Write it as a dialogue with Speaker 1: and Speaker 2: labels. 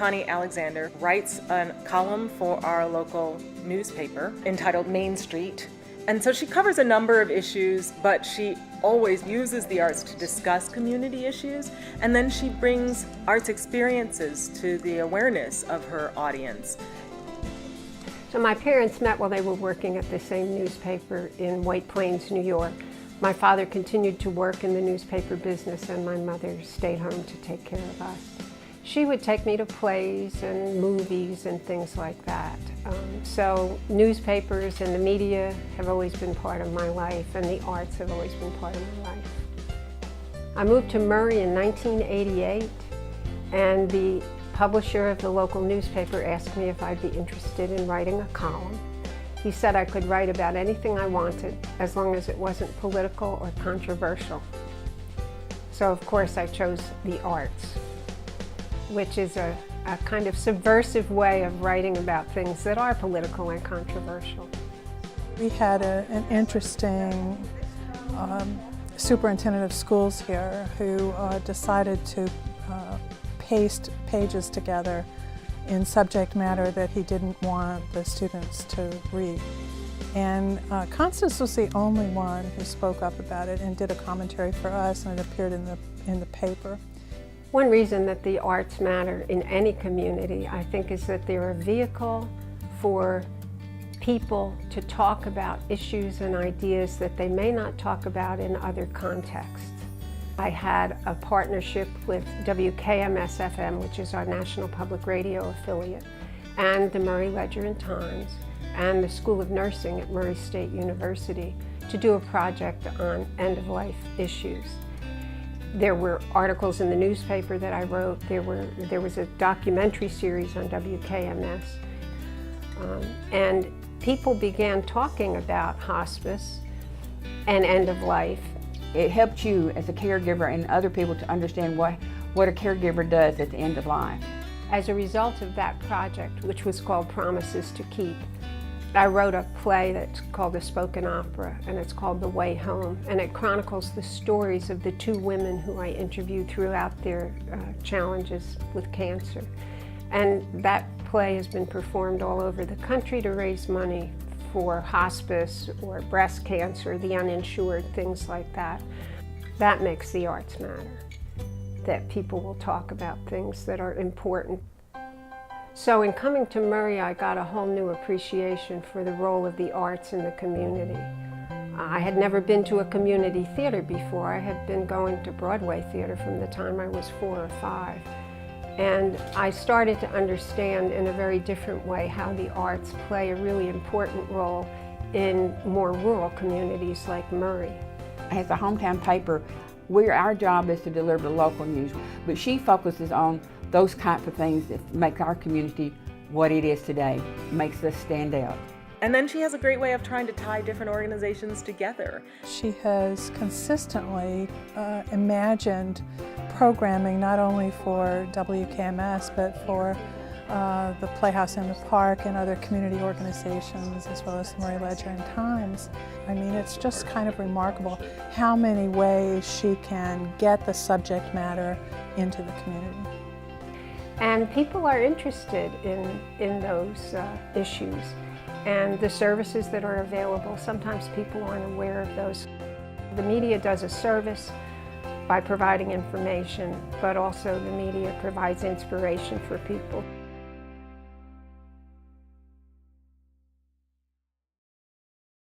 Speaker 1: Connie Alexander writes a column for our local newspaper entitled Main Street. And so she covers a number of issues, but she always uses the arts to discuss community issues, and then she brings arts experiences to the awareness of her audience.
Speaker 2: So my parents met while they were working at the same newspaper in White Plains, New York. My father continued to work in the newspaper business, and my mother stayed home to take care of us. She would take me to plays and movies and things like that. So newspapers and the media have always been part of my life, and the arts have always been part of my life. I moved to Murray in 1988, and the publisher of the local newspaper asked me if I'd be interested in writing a column. He said I could write about anything I wanted as long as it wasn't political or controversial. So of course I chose the arts, which is a kind of subversive way of writing about things that are political and controversial.
Speaker 3: We had an interesting superintendent of schools here who decided to paste pages together in subject matter that he didn't want the students to read. And Constance was the only one who spoke up about it and did a commentary for us, and it appeared in the paper.
Speaker 2: One reason that the arts matter in any community, I think, is that they're a vehicle for people to talk about issues and ideas that they may not talk about in other contexts. I had a partnership with WKMS-FM, which is our national public radio affiliate, and the Murray Ledger and Times, and the School of Nursing at Murray State University to do a project on end-of-life issues. There were articles in the newspaper that I wrote. There was a documentary series on WKMS. And people began talking about hospice and end of life.
Speaker 4: It helped you as a caregiver and other people to understand what a caregiver does at the end of life.
Speaker 2: As a result of that project, which was called Promises to Keep, I wrote a play that's called a spoken opera, and it's called The Way Home, and it chronicles the stories of the two women who I interviewed throughout their challenges with cancer. And that play has been performed all over the country to raise money for hospice or breast cancer, the uninsured, things like that. That makes the arts matter, that people will talk about things that are important. So in coming to Murray, I got a whole new appreciation for the role of the arts in the community. I had never been to a community theater before. I had been going to Broadway theater from the time I was 4 or 5. And I started to understand in a very different way how the arts play a really important role in more rural communities like Murray.
Speaker 4: As a hometown paper, our job is to deliver local news, but she focuses on those types of things that make our community what it is today, makes us stand out.
Speaker 1: And then she has a great way of trying to tie different organizations together.
Speaker 3: She has consistently imagined programming not only for WKMS, but for the Playhouse in the Park and other community organizations, as well as the Murray Ledger and Times. I mean, it's just kind of remarkable how many ways she can get the subject matter into the community.
Speaker 2: And people are interested in those issues and the services that are available. Sometimes people aren't aware of those. The media does a service by providing information, but also the media provides inspiration for people.